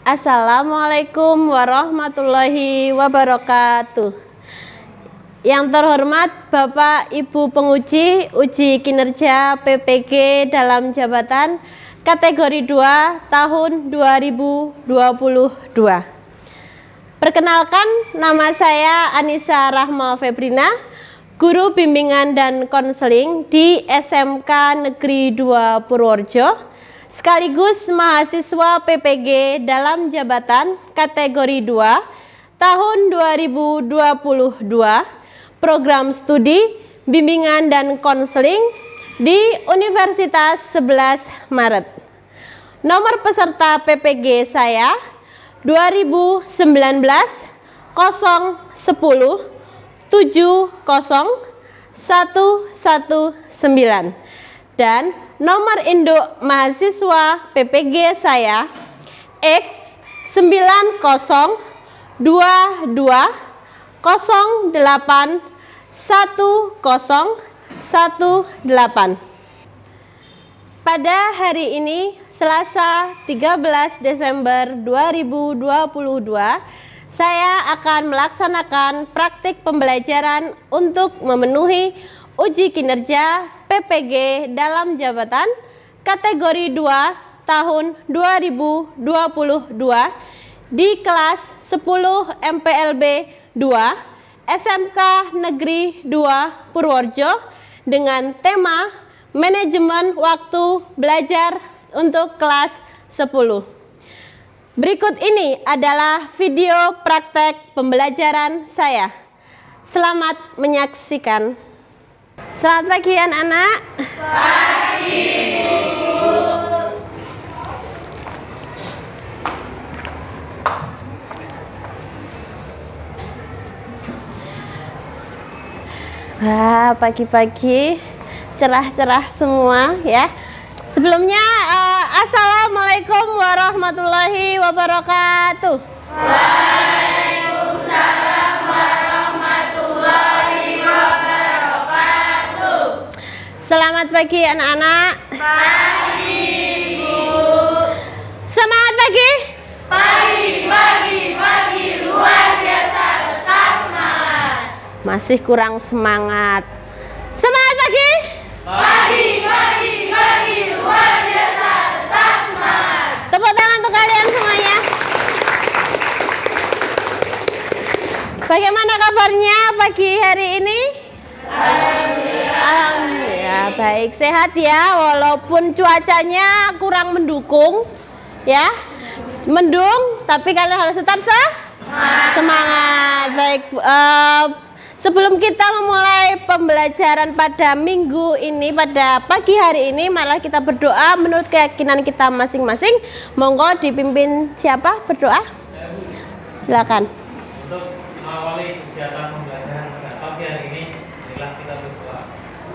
Assalamualaikum warahmatullahi wabarakatuh. Yang terhormat Bapak Ibu penguji uji kinerja PPG dalam jabatan kategori 2 tahun 2022. Perkenalkan, nama saya Anissa Rahma Febrina, guru bimbingan dan konseling di SMK Negeri 2 Purworejo, sekaligus mahasiswa PPG dalam jabatan kategori 2 tahun 2022, program studi bimbingan dan konseling di Universitas 11 Maret. Nomor peserta PPG saya 2019 010 70 119 dan nomor induk mahasiswa PPG saya X 90 22 08 1018. Pada hari ini Selasa 13 Desember 2022, saya akan melaksanakan praktik pembelajaran untuk memenuhi uji kinerja PPG dalam jabatan kategori 2 tahun 2022 di kelas 10 MPLB 2 SMK Negeri 2 Purworejo dengan tema manajemen waktu belajar untuk kelas 10. Berikut ini adalah video praktek pembelajaran saya. Selamat menyaksikan. Selamat pagi anak-anak. Pagi, Bu. Wah, pagi-pagi cerah-cerah semua ya. Sebelumnya Assalamualaikum warahmatullahi wabarakatuh. Waalaikumsalam warahmatullahi wabarakatuh. Selamat pagi anak-anak. Pagi, Bu. Semangat pagi. Pagi, luar biasa, tetap semangat. Masih kurang semangat. Semangat pagi. Pagi, luar biasa, tetap semangat. Tepuk tangan untuk kalian semuanya. Bagaimana kabarnya pagi hari ini? Alhamdulillah baik, sehat ya, walaupun cuacanya kurang mendukung ya. Mendung, tapi kalian harus tetap semangat. Baik, sebelum kita memulai pembelajaran pada minggu ini, pada pagi hari ini, malah kita berdoa menurut keyakinan kita masing-masing. Monggo dipimpin siapa berdoa? Silakan. Untuk mengawali kegiatan pembelajaran pada pagi hari ini, marilah kita berdoa.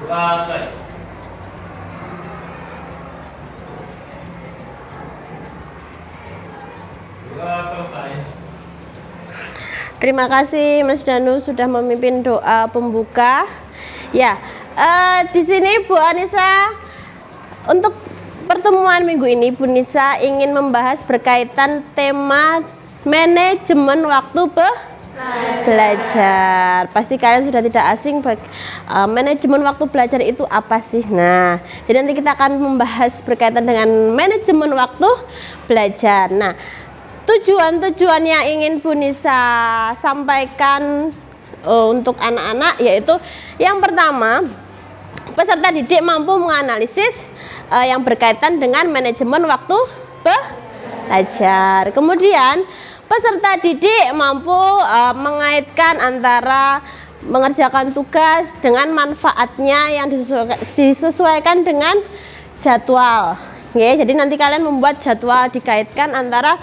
Doa baik. Doa selesai. Terima kasih Mas Danu sudah memimpin doa pembuka. Ya, di sini Bu Anissa, untuk pertemuan minggu ini Bu Nisa ingin membahas berkaitan tema manajemen waktu belajar. Pasti kalian sudah tidak asing manajemen waktu belajar itu apa sih? Nah, jadi nanti kita akan membahas berkaitan dengan manajemen waktu belajar. Nah, tujuan-tujuan yang ingin Bu Nisa sampaikan untuk anak-anak yaitu yang pertama, peserta didik mampu menganalisis yang berkaitan dengan manajemen waktu belajar. Kemudian peserta didik mampu mengaitkan antara mengerjakan tugas dengan manfaatnya yang disesuaikan dengan jadwal. Ya, jadi nanti kalian membuat jadwal dikaitkan antara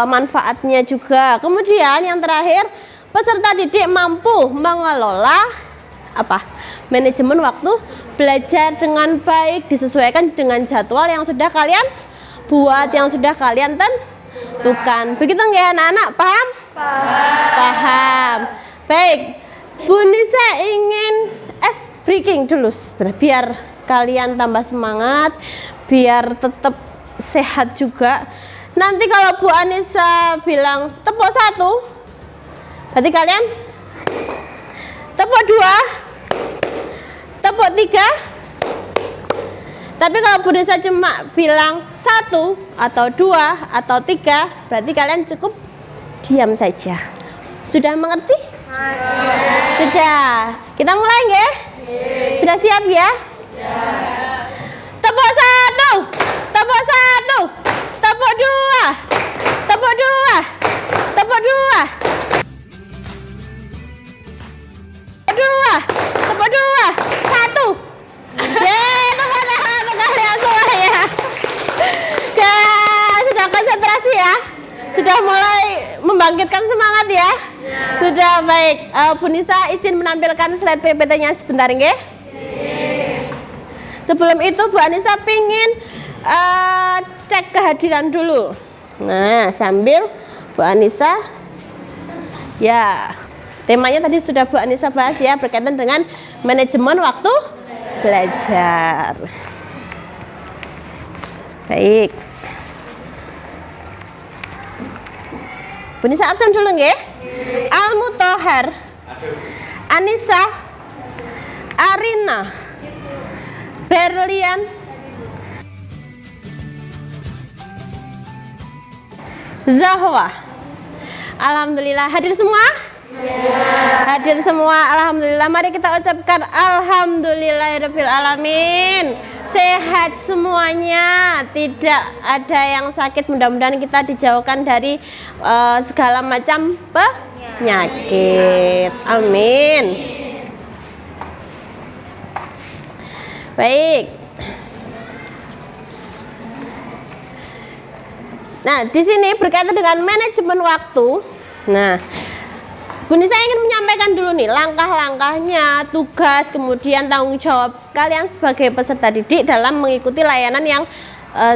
manfaatnya juga. Kemudian yang terakhir, peserta didik mampu mengelola manajemen waktu belajar dengan baik, disesuaikan dengan jadwal yang sudah kalian buat, yang sudah kalian tentukan. Begitu nggak ya anak-anak? Paham? Paham. Baik, Bu Nisa ingin ice breaking dulu biar kalian tambah semangat, biar tetap sehat juga. Nanti kalau Bu Anissa bilang tepuk 1, berarti kalian tepuk 2, tepuk 3. Tapi kalau Bu Anissa cuma bilang 1 atau 2 atau 3, berarti kalian cukup diam saja. Sudah mengerti? Sudah. Kita mulai nggih? Sudah siap ya? Tepuk 1, tepuk 1, tepuk 2, tepuk 2, tepuk 2, tepuk 2, 1. Yeay, tepuk tangan untuk kalian semua ya. Sudah konsentrasi ya? Sudah mulai membangkitkan semangat ya? Sudah, baik. Bu Nisa izin menampilkan slide PPT-nya sebentar nggih? Sebelum itu Bu Anissa pingin cek kehadiran dulu. Nah, sambil Bu Anissa, ya, temanya tadi sudah Bu Anissa bahas ya, berkaitan dengan manajemen waktu belajar. Baik. Bu Nissa absen dulu nggih? Al-Mutahhar, Anissa, Arina, Berlian, Zahwa. Alhamdulillah, hadir semua? Hadir semua, alhamdulillah. Mari kita ucapkan alhamdulillahirabbil alamin. Sehat semuanya, tidak ada yang sakit. Mudah-mudahan kita dijauhkan dari segala macam penyakit. Amin. Baik. Nah, di sini berkaitan dengan manajemen waktu. Nah, Bu Nisa ingin menyampaikan dulu nih langkah-langkahnya, tugas, kemudian tanggung jawab kalian sebagai peserta didik dalam mengikuti layanan yang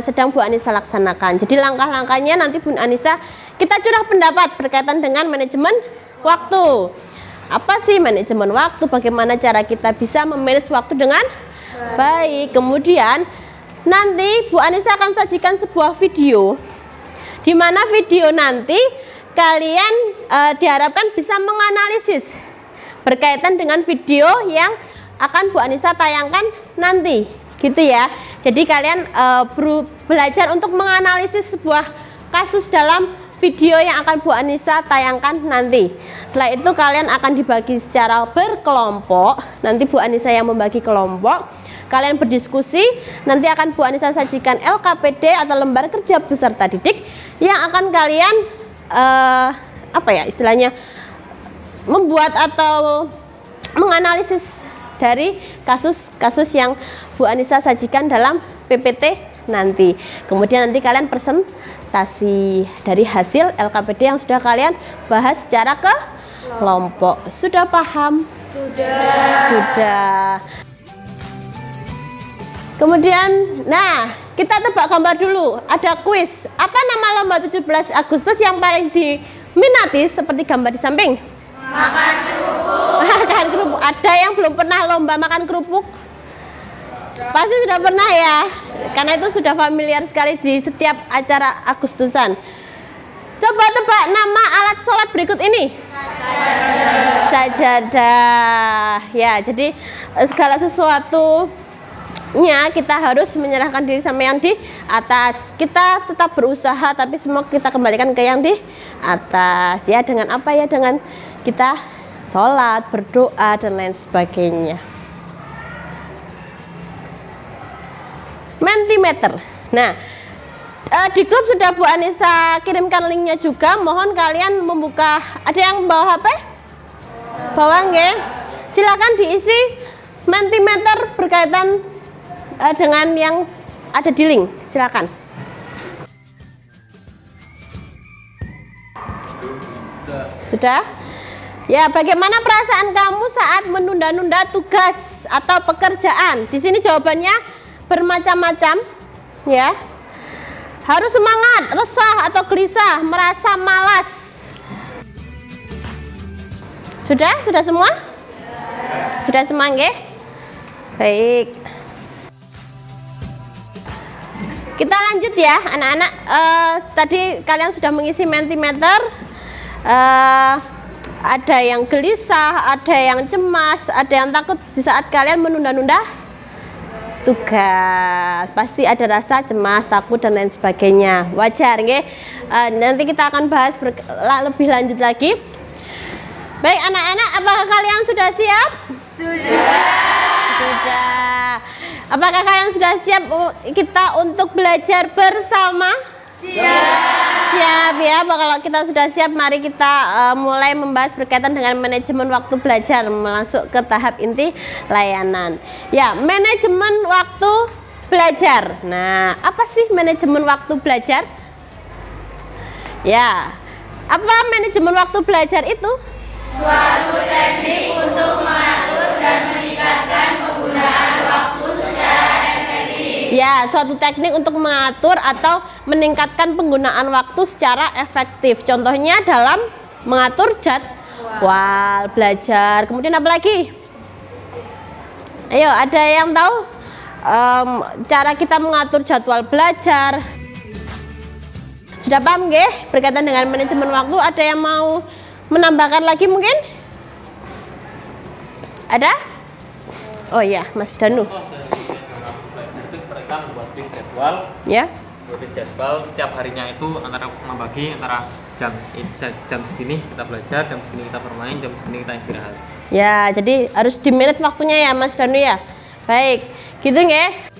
sedang Bu Anissa laksanakan. Jadi langkah-langkahnya nanti Bu Anissa kita curah pendapat berkaitan dengan manajemen waktu. Apa sih manajemen waktu? Bagaimana cara kita bisa memanage waktu dengan baik. Kemudian nanti Bu Anissa akan sajikan sebuah video, di mana video nanti kalian diharapkan bisa menganalisis berkaitan dengan video yang akan Bu Anissa tayangkan nanti, gitu ya. Jadi kalian belajar untuk menganalisis sebuah kasus dalam video yang akan Bu Anissa tayangkan nanti. Setelah itu kalian akan dibagi secara berkelompok. Nanti Bu Anissa yang membagi kelompok, kalian berdiskusi. Nanti akan Bu Anissa sajikan LKPD atau lembar kerja peserta didik yang akan kalian apa ya istilahnya, membuat atau menganalisis dari kasus-kasus yang Bu Anissa sajikan dalam PPT nanti. Kemudian nanti kalian presentasi dari hasil LKPD yang sudah kalian bahas secara kelompok. Sudah paham? Sudah. Kemudian, nah, kita tebak gambar dulu. Ada kuis. Apa nama lomba 17 Agustus yang paling diminati seperti gambar di samping? Makan kerupuk. Makan kerupuk. Ada yang belum pernah lomba makan kerupuk? Pasti sudah pernah ya. Karena itu sudah familiar sekali di setiap acara Agustusan. Coba tebak nama alat sholat berikut ini. Sajadah. Ya, jadi segala sesuatu kita harus menyerahkan diri sama yang di atas. Kita tetap berusaha, tapi semua kita kembalikan ke yang di atas ya. Dengan apa ya? Dengan kita sholat, berdoa dan lain sebagainya. Mentimeter. Nah, di grup sudah Bu Anissa kirimkan linknya juga. Mohon kalian membuka. Ada yang bawa HP? Bawa nggih? Silakan diisi mentimeter berkaitan dengan yang ada di link, silakan. Sudah? Ya, bagaimana perasaan kamu saat menunda-nunda tugas atau pekerjaan? Di sini jawabannya bermacam-macam, ya. Harus semangat, resah atau gelisah, merasa malas. Sudah? Sudah semua? Sudah semua, nggih? Baik. Kita lanjut ya anak-anak. Tadi kalian sudah mengisi Mentimeter. Ada yang gelisah, ada yang cemas, ada yang takut di saat kalian menunda-nunda tugas. Pasti ada rasa cemas, takut dan lain sebagainya. Wajar, nggih. Nanti kita akan bahas lebih lanjut lagi. Baik anak-anak, apakah kalian sudah siap? Sudah. Apakah kalian sudah siap kita untuk belajar bersama? Siap ya. Kalau kita sudah siap, mari kita mulai membahas berkaitan dengan manajemen waktu belajar, masuk ke tahap inti layanan. Ya, manajemen waktu belajar. Nah, apa sih manajemen waktu belajar? Ya, apa manajemen waktu belajar itu? Suatu teknik untuk mengatur dan meningkatkan penggunaan waktu secara efektif. Ya, suatu teknik untuk mengatur atau meningkatkan penggunaan waktu secara efektif. Contohnya dalam mengatur jadwal belajar. Kemudian apa lagi? Ayo, ada yang tahu cara kita mengatur jadwal belajar? Sudah paham nggih berkaitan dengan manajemen waktu? Ada yang mau menambahkan lagi mungkin? Ada? Oh iya, Mas Danu. Mereka membuat list jadwal. Ya. Buat list jadwal setiap harinya itu antara membagi antara jam segini kita belajar, jam segini kita bermain, jam segini kita istirahat. Ya, jadi harus di manage waktunya ya Mas Danu ya. Baik, gitu nggih.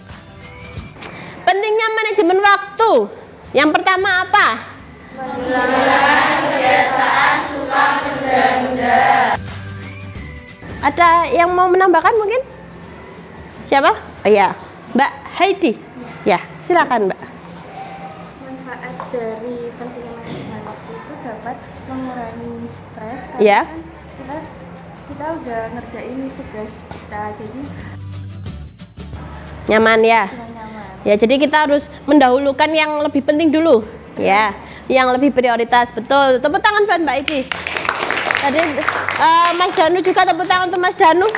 Pentingnya manajemen waktu. Yang pertama apa? Menghilangkan kebiasaan suka menunda-nunda. Ada yang mau menambahkan mungkin? Siapa? Oh iya, Mbak Heidi. Ya, silakan Mbak. Manfaat dari pentingnya manajemen waktu itu dapat mengurangi stres karena Ya. kan kita udah ngerjain tugas kita, jadi Nyaman ya. dengan nyaman. Ya, jadi kita harus mendahulukan yang lebih penting dulu. Ya, yang lebih prioritas. Betul. Tepuk tangan buat Mbak Heidi. Tadi Mas Danu juga tepuk tangan untuk Mas Danu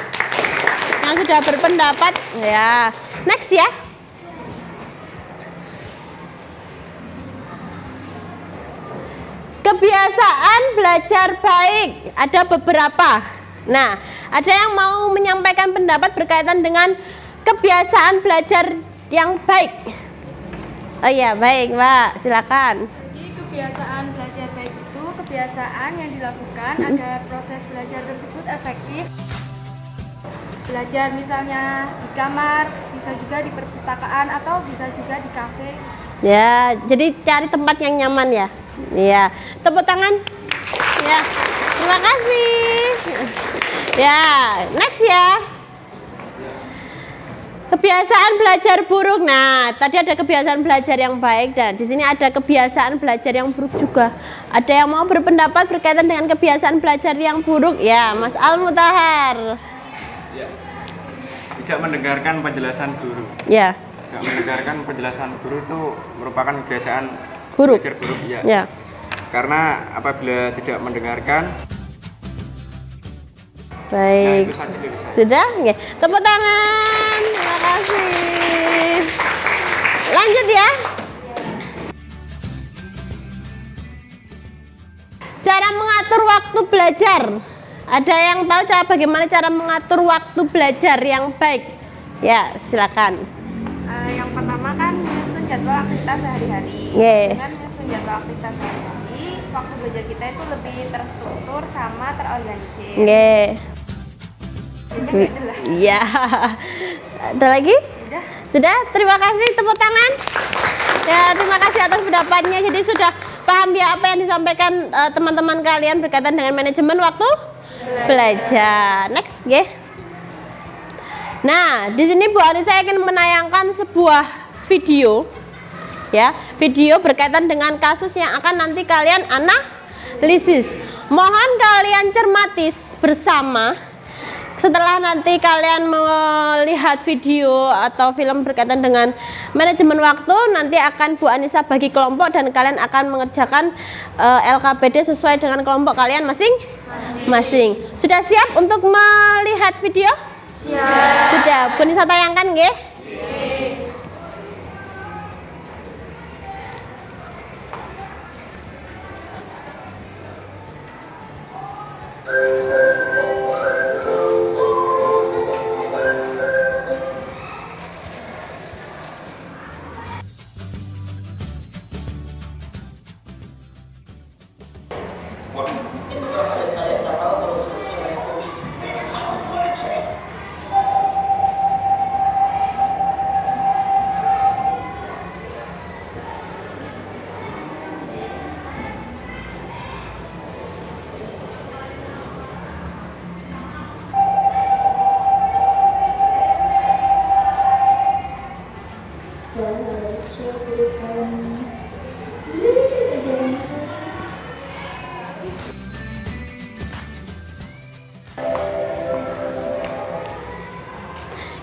yang sudah berpendapat. Ya. Next ya. Kebiasaan belajar baik ada beberapa. Nah, ada yang mau menyampaikan pendapat berkaitan dengan kebiasaan belajar yang baik. Oh iya, baik Mbak, silakan. Jadi kebiasaan belajar baik itu kebiasaan yang dilakukan agar proses belajar tersebut efektif. Belajar misalnya di kamar, bisa juga di perpustakaan atau bisa juga di kafe. Ya, jadi cari tempat yang nyaman ya. Iya, tepuk tangan. Ya, terima kasih. Ya, next ya. Kebiasaan belajar buruk. Nah, tadi ada kebiasaan belajar yang baik dan di sini ada kebiasaan belajar yang buruk juga. Ada yang mau berpendapat berkaitan dengan kebiasaan belajar yang buruk? Ya, Mas Al Mutahar. Ya. Tidak mendengarkan penjelasan guru. Ya, Tidak mendengarkan penjelasan guru itu merupakan kebiasaan buruk. belajar buruk ya. Ya. Karena apabila tidak mendengarkan, Baik. itu saja dari saya. Sudah? Oke. Tepuk tangan. Terima kasih. Lanjut ya. Cara mengatur waktu belajar. Ada yang tahu bagaimana cara mengatur waktu belajar yang baik? Ya, silakan. Yang pertama kan menyusun jadwal aktivitas sehari-hari. Nggih. Dengan menyusun jadwal aktivitas sehari-hari, waktu belajar kita itu lebih terstruktur sama terorganisir. Nggih. Jadi nggak jelas. Iya. Ada lagi? Udah. Sudah? Terima kasih, tepuk tangan. Ya, terima kasih atas pendapatnya. Jadi sudah paham ya apa yang disampaikan teman-teman kalian berkaitan dengan manajemen waktu belajar. Next, nggih. Nah, di sini Bu Anissa akan menayangkan sebuah video, ya, video berkaitan dengan kasus yang akan nanti kalian analisis. Mohon kalian cermati bersama. Setelah nanti kalian melihat video atau film berkaitan dengan manajemen waktu, nanti akan Bu Anissa bagi kelompok dan kalian akan mengerjakan LKPD sesuai dengan kelompok kalian masing-masing. Sudah siap untuk melihat video? Siap. Sudah. Bu Anissa tayangkan nggih?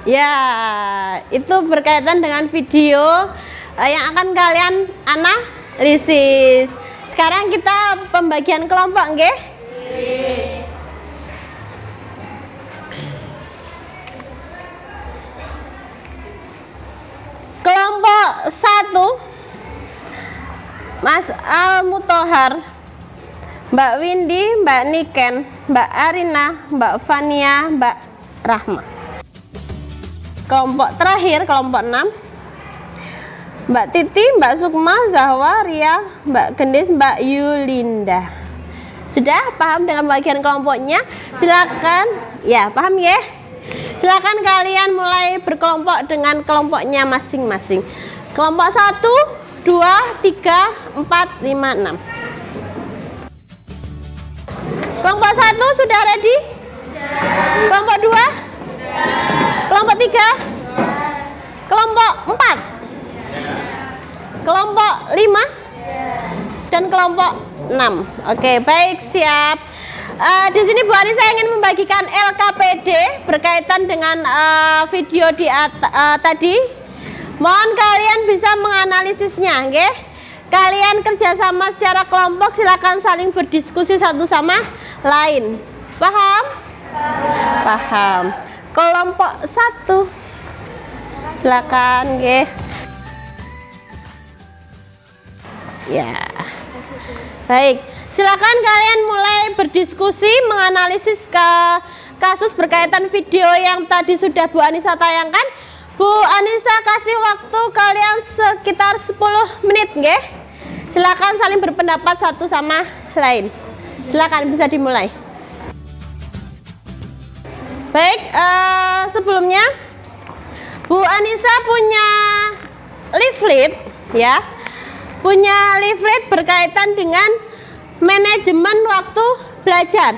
Ya, itu berkaitan dengan video yang akan kalian analisis. Sekarang kita pembagian kelompok, nggih? Kelompok 1, Mas Al-Mutohar, Mbak Windy, Mbak Niken, Mbak Arina, Mbak Fania, Mbak Rahma. Kelompok terakhir, kelompok 6, Mbak Titi, Mbak Sukma, Zahwa, Ria, Mbak Gendis, Mbak Yulinda. Sudah paham dengan bagian kelompoknya? Silakan. Ya, paham ya? Silakan kalian mulai berkelompok dengan kelompoknya masing-masing. Kelompok 1, 2, 3, 4, 5, 6. Kelompok 1 sudah ready? Kelompok 2? Kelompok 3? Kelompok 4? Kelompok 5? Dan kelompok 6. Oke, baik, siap. Di sini Bu Ani saya ingin membagikan LKPD berkaitan dengan video di tadi. Mohon kalian bisa menganalisisnya, nggih. Kalian kerjasama secara kelompok, silakan saling berdiskusi satu sama lain. Paham? Paham. Kelompok 1, silakan, nggih. Ya, baik. Silakan kalian mulai berdiskusi, menganalisis kasus berkaitan video yang tadi sudah Bu Anissa tayangkan. Bu Anissa kasih waktu kalian sekitar 10 menit, nggih. Silakan saling berpendapat satu sama lain. Silakan bisa dimulai. Baik, sebelumnya Bu Anissa punya leaflet, ya. Punya leaflet berkaitan dengan manajemen waktu belajar.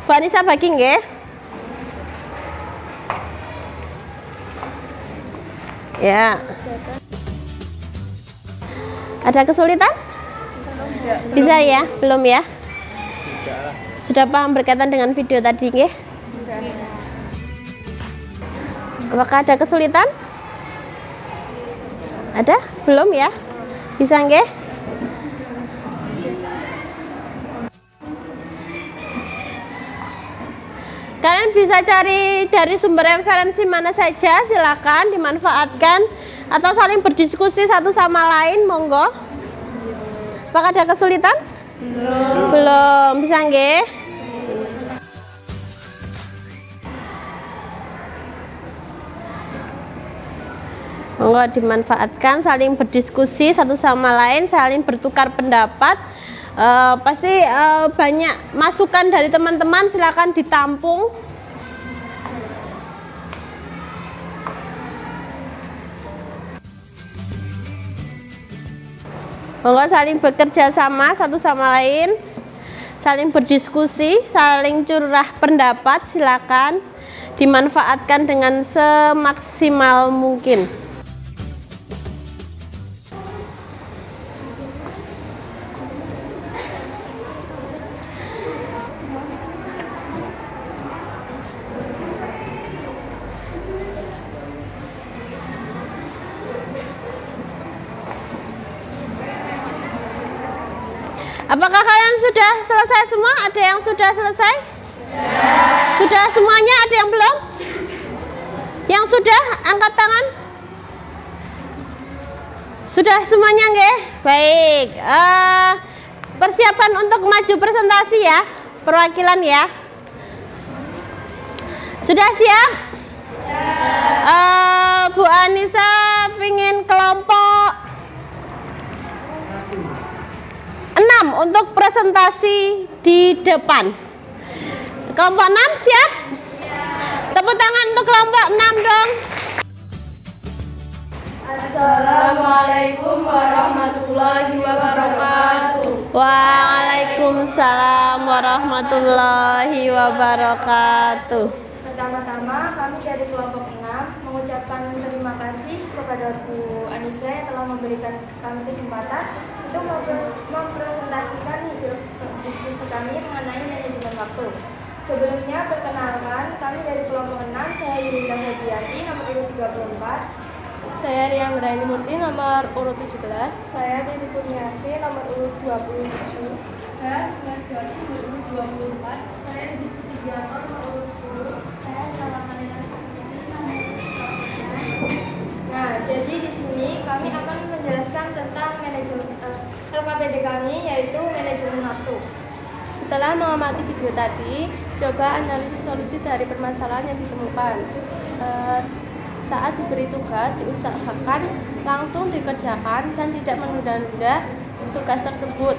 Bu Anissa bagi, nggih. Ya. Ada kesulitan? Bisa ya? Belum ya? Sudah paham berkaitan dengan video tadi, nggih? Apakah ada kesulitan? Ada? Belum ya? Bisa, nggih? Kalian bisa cari dari sumber referensi mana saja, silakan dimanfaatkan atau saling berdiskusi satu sama lain, monggo. Apakah ada kesulitan? Belum. Bisa, nggih? Monggo dimanfaatkan, saling berdiskusi satu sama lain, saling bertukar pendapat. Pasti banyak masukan dari teman-teman, silakan ditampung. Monggo saling bekerja sama satu sama lain, saling berdiskusi, saling curah pendapat, silakan dimanfaatkan dengan semaksimal mungkin. Apakah kalian sudah selesai semua? Ada yang sudah selesai? Sudah semuanya? Ada yang belum? Yang sudah, angkat tangan. Sudah semuanya, nggih? Baik. Persiapkan untuk maju presentasi ya, perwakilan ya. Sudah siap? Bu Anissa pingin kelompok 6 untuk presentasi di depan. Kelompok 6 siap? Tepuk tangan untuk kelompok 6 dong. Assalamualaikum warahmatullahi wabarakatuh. Waalaikumsalam warahmatullahi wabarakatuh. Pertama-tama kami dari kelompok 6 mengucapkan terima kasih kepada Bu Anissa yang telah memberikan kami kesempatan untuk mempresentasikan hasil diskusi kami mengenai manajemen waktu. Sebelumnya perkenalkan, kami dari kelompok 6, saya Yulinda Febrianti, nomor urut 34. Saya Rian Nuraini Murti, nomor urut 17. Saya Titi Kurniasi, nomor urut 27. Saya Sumarjati, nomor urut 24. Saya Edi Sugiarto, nomor urut 10. Saya Nala Manena, nomor urut 49. Nah, jadi di sini kami akan menjelaskan tentang manajemen LKPD kami, yaitu manajemen waktu. Setelah mengamati video tadi, coba analisis solusi dari permasalahan yang ditemukan. Saat diberi tugas, diusahakan langsung dikerjakan dan tidak menunda-nunda tugas tersebut.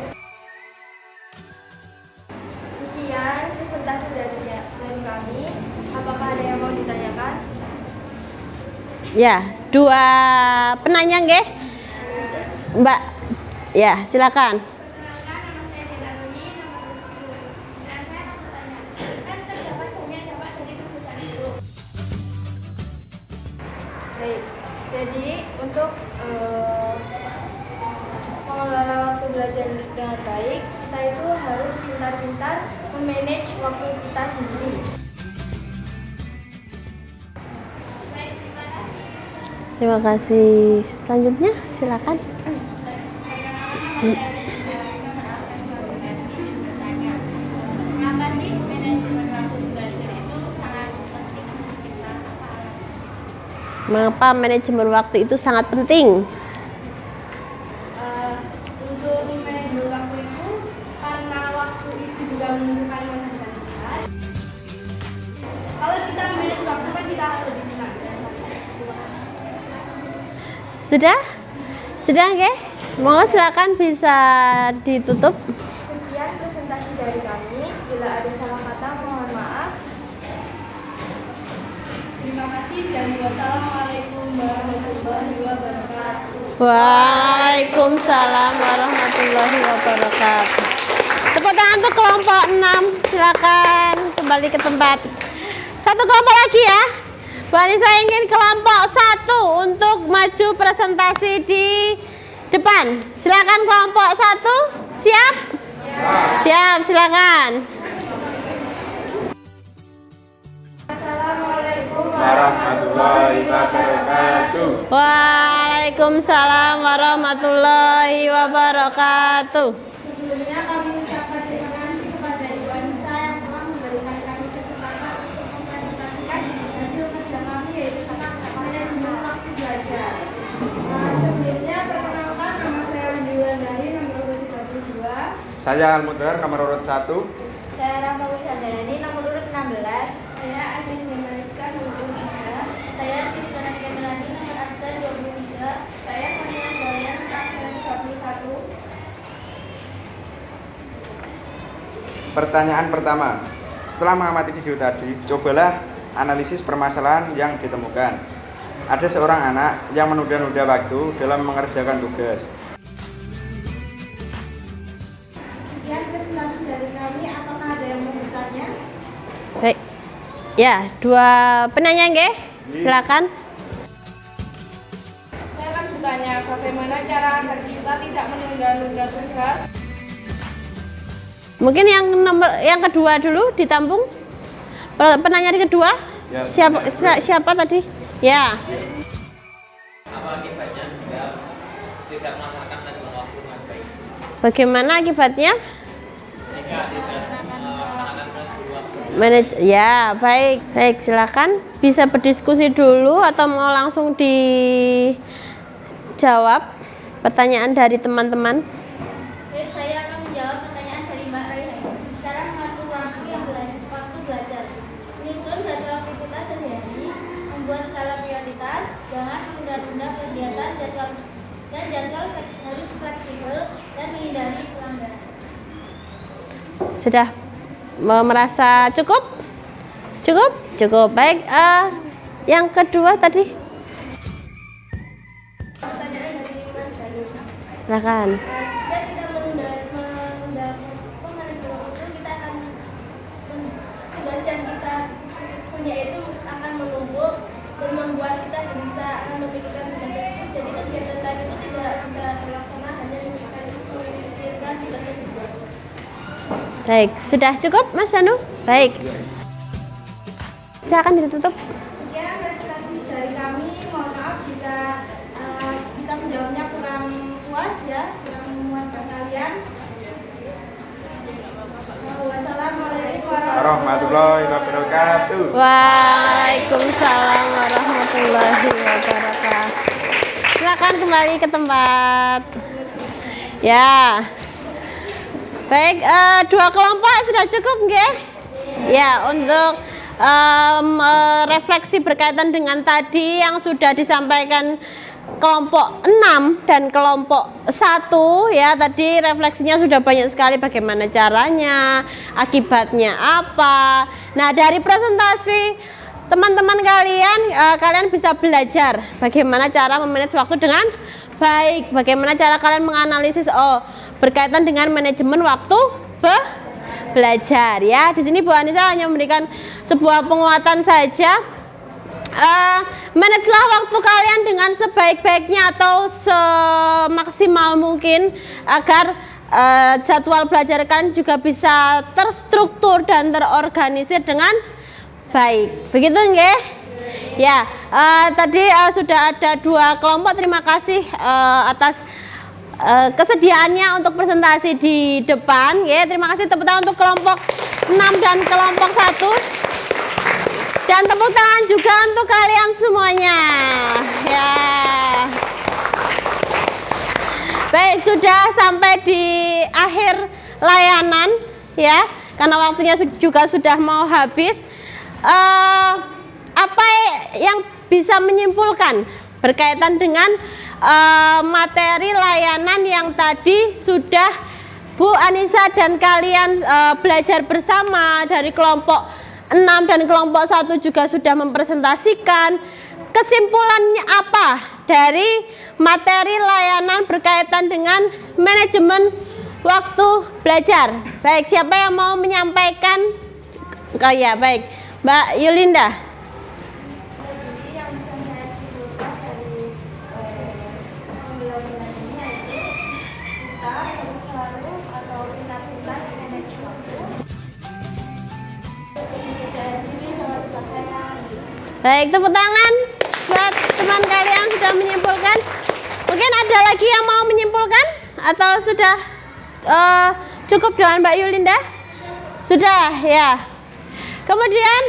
Sekian presentasi dari kami. Apakah ada yang mau ditanyakan? Ya, 2 penanya nggih. Mbak. Ya, silakan. Baik, jadi untuk mengelola waktu belajar dengan baik, kita itu harus pintar-pintar memanage waktu kita sendiri. Terima kasih. Selanjutnya silakan. Kenapa sih manajemen waktu belajar itu sangat penting untuk kita? Mengapa manajemen waktu itu sangat penting? Untuk manajemen waktu itu, karena waktu itu juga menentukan masa depan kita. Kalau kita manage waktu kan kita akan lebih tenang. Sudah? Sudah nggih? Mohon silakan bisa ditutup. Sekian presentasi dari kami. Bila ada salah kata, mohon maaf. Terima kasih dan wassalamualaikum warahmatullahi wabarakatuh. Waalaikumsalam warahmatullahi wabarakatuh. Tepuk tangan untuk kelompok 6. Silakan kembali ke tempat. Satu kelompok lagi ya. Bu Anissa ingin kelompok 1 untuk maju presentasi di depan. Silakan kelompok 1. Siap? Siap, silakan. Assalamualaikum Warahmatullahi wabarakatuh. Waalaikumsalam warahmatullahi wabarakatuh. Sebelumnya kami ucapkan terima kasih kepada Ibu Anissa yang telah memberikan kami kesempatan untuk mempresentasikan hasil kerja kami, yaitu tentang manajemen waktu belajar. Sebelumnya perkenalkan, nama saya Widi Wulandari, nomor urut 32. Saya Al-Mudhar, nomor urut 1. Saya Rahma Wisadani, nomor urut 16. Saya Agnes Demariska, nomor urut 3. Saya Sistana Kemelani, nomor absen 23. Saya Kamila Zalian, absen 21. Pertanyaan pertama. Setelah mengamati video tadi, cobalah analisis permasalahan yang ditemukan. Ada seorang anak yang menunda-nunda waktu dalam mengerjakan tugas. Sekian presentasi dari kami. Apakah ada yang mau bertanya? Baik. Ya, 2 penanya nggih. Silakan. Saya akan bertanya, bagaimana cara agar kita tidak menunda-nunda tugas? Mungkin yang kedua dulu ditampung. Penanya di kedua. Ya, Siapa tadi? Ya. Apa akibatnya jika tidak melaksanakan manajemen waktu dengan baik? Bagaimana akibatnya? Jika tidak melaksanakan manajemen waktu. Ya, baik. Baik, silakan. Bisa berdiskusi dulu atau mau langsung dijawab pertanyaan dari teman-teman? Baik, saya akan menjawab pertanyaan dari Mbak Raihan. Cara mengatur waktu waktu belajar. Menyusun jadwal aktivitas sehari, membuat skala prioritas, jangan menunda-nunda kegiatan jadwal harus fleksibel dan menghindari pelanggaran. Sudah merasa cukup? Cukup? Cukup. Baik, yang kedua tadi. Pertanyaan dari Mas Danu. Silakan. Jika kita menunda manajemen waktu, kita akan tugas yang kita punya itu akan menumpuk dan membuat kita bisa memikirkan tugas tersebut. Jadi kegiatan tadi itu tidak bisa terlaksana hanya memikirkan tugas tersebut. Baik, sudah cukup Mas Danu? Baik. Silakan ditutup. Sekian presentasi dari kami. Mohon maaf jika kita menjawabnya kurang puas ya, kurang memuaskan kalian. Wassalamualaikum Warahmatullahi wabarakatuh. Waalaikumsalam warahmatullahi wabarakatuh. Silakan kembali ke tempat. Ya. Baik, dua kelompok sudah cukup nggih? Ya, untuk refleksi berkaitan dengan tadi yang sudah disampaikan kelompok 6 dan kelompok 1 ya, tadi refleksinya sudah banyak sekali bagaimana caranya, akibatnya apa. Nah, dari presentasi teman-teman kalian, kalian bisa belajar bagaimana cara memanage waktu dengan baik, bagaimana cara kalian menganalisis berkaitan dengan manajemen waktu belajar ya. Di sini Bu Anissa hanya memberikan sebuah penguatan saja. Manajelah waktu kalian dengan sebaik-baiknya atau semaksimal mungkin agar jadwal belajar kalian juga bisa terstruktur dan terorganisir dengan baik. Begitu nggih? Ya, tadi sudah ada dua kelompok. Terima kasih atas kesediaannya untuk presentasi di depan ya. Terima kasih, tepuk tangan untuk kelompok 6 dan kelompok 1. Dan tepuk tangan juga untuk kalian semuanya. Ya. Baik, sudah sampai di akhir layanan ya. Karena waktunya juga sudah mau habis. Apa yang bisa menyimpulkan berkaitan dengan materi layanan yang tadi sudah Bu Anissa dan kalian belajar bersama dari kelompok 6 dan kelompok 1 juga sudah mempresentasikan. Kesimpulannya apa dari materi layanan berkaitan dengan manajemen waktu belajar? Baik, siapa yang mau menyampaikan? Oh ya, baik, Mbak Yulinda. Jadi yang bisa saya simpulkan dari pembelajaran ini yaitu kita harus selalu atau benar-benar manage waktu. Baik, tepuk tangan buat teman kalian sudah menyimpulkan. Mungkin ada lagi yang mau menyimpulkan atau sudah cukup dengan Mbak Yulinda? Sudah ya. Kemudian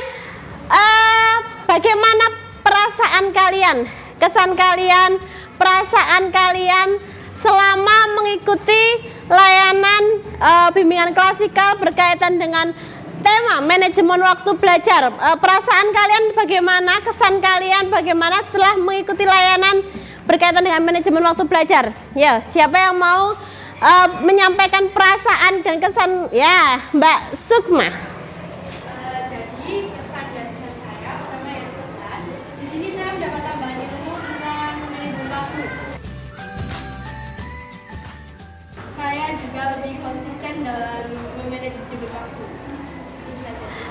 bagaimana perasaan kalian, kesan kalian, perasaan kalian selama mengikuti layanan bimbingan klasikal berkaitan dengan tema manajemen waktu belajar? Perasaan kalian bagaimana, kesan kalian bagaimana setelah mengikuti layanan berkaitan dengan manajemen waktu belajar? Ya, siapa yang mau menyampaikan perasaan dan kesan? Ya, Mbak Sukma. Jadi pesan dan pesan saya, pertama yaitu pesan. Di sini saya mendapat tambahan ilmu tentang manajemen waktu. Saya juga lebih konsisten dalam memanajemen waktu.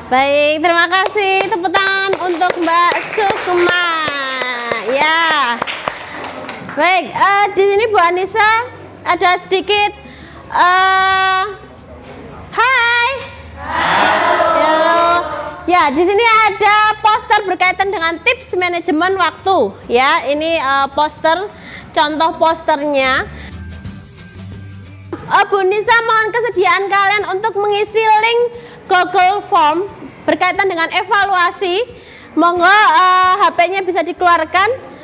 Baik, terima kasih. Tepuk tangan untuk Mbak Sukma. Ya. Baik, di sini Bu Anissa ada sedikit hai. Halo. Ya, di sini ada poster berkaitan dengan tips manajemen waktu. Ya, ini poster, contoh posternya. Bu Nisa, mohon kesediaan kalian untuk mengisi link Google Form berkaitan dengan evaluasi. Monggo HP-nya bisa dikeluarkan.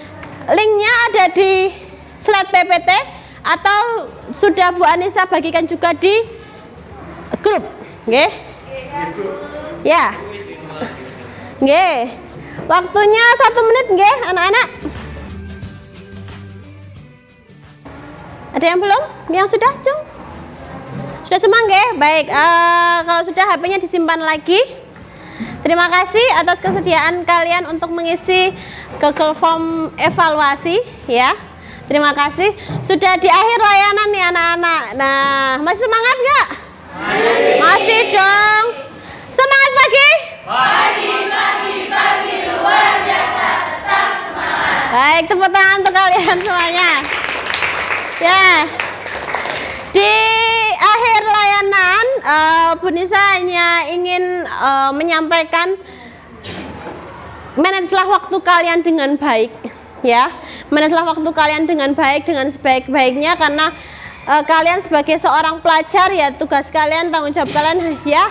Linknya ada di slide PPT atau sudah Bu Anissa bagikan juga di grup. Nggih? Ya. Nggih. Waktunya 1 menit nggih, anak-anak. Ada yang belum? Yang sudah, Cung? Sudah semua nggih? Baik, kalau sudah HP-nya disimpan lagi. Terima kasih atas kesediaan kalian untuk mengisi Google Form evaluasi ya. Terima kasih. Sudah di akhir layanan nih anak-anak. Nah, masih semangat nggak? Masih dong. Semangat pagi? Pagi luar biasa, tetap semangat. Baik, tepuk tangan untuk kalian semuanya. Ya. Di akhir layanan Bu Nisa hanya ingin menyampaikan manajelah waktu kalian dengan baik, ya. Manajelah waktu kalian dengan baik, dengan sebaik-baiknya, karena kalian sebagai seorang pelajar, ya tugas kalian, tanggung jawab kalian ya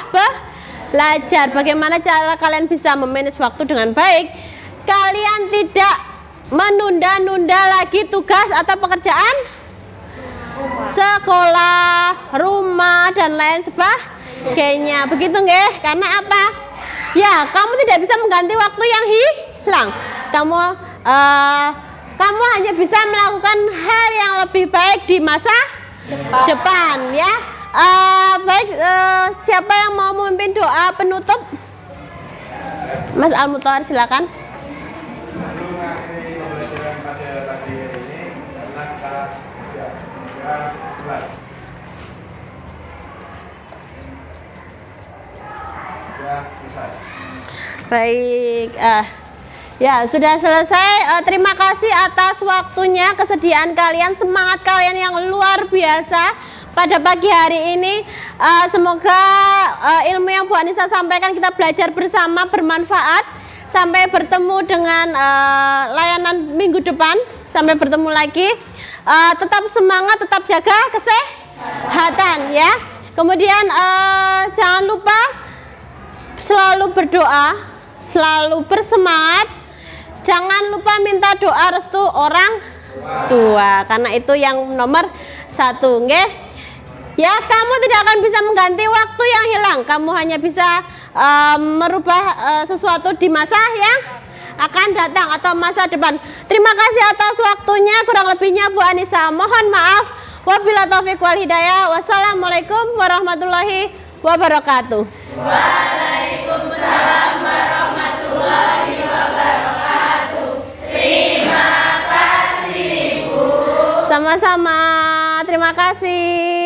belajar. Bagaimana cara kalian bisa memanage waktu dengan baik? Kalian tidak menunda-nunda lagi tugas atau pekerjaan sekolah, rumah, dan lain sebagainya. Begitu nggih? Karena apa? Ya, kamu tidak bisa mengganti waktu yang hilang. Kamu hanya bisa melakukan hal yang lebih baik di masa depan, ya. Baik, siapa yang mau memimpin doa penutup? Mas Al-Mutahar, silakan. Sebelum mengakhiri pembelajaran pada pagi hari ini, karena kita sudah mulai. Sudah selesai. Baik, ya sudah selesai. Terima kasih atas waktunya, kesediaan kalian, semangat kalian yang luar biasa pada pagi hari ini. Semoga ilmu yang Bu Anissa sampaikan kita belajar bersama bermanfaat. Sampai bertemu dengan layanan minggu depan. Sampai bertemu lagi. Tetap semangat, tetap jaga kesehatan, ya. Kemudian jangan lupa selalu berdoa, selalu bersemangat. Jangan lupa minta doa restu orang tua, karena itu yang nomor 1, nggih. Ya, kamu tidak akan bisa mengganti waktu yang hilang. Kamu hanya bisa merubah sesuatu di masa yang akan datang atau masa depan. Terima kasih atas waktunya. Kurang lebihnya Bu Anissa mohon maaf. Wabillahi taufiq wal hidayah. Wassalamualaikum warahmatullahi wabarakatuh. Waalaikumsalam warahmatullahi wabarakatuh. Terima kasih, Bu. Sama-sama. Terima kasih.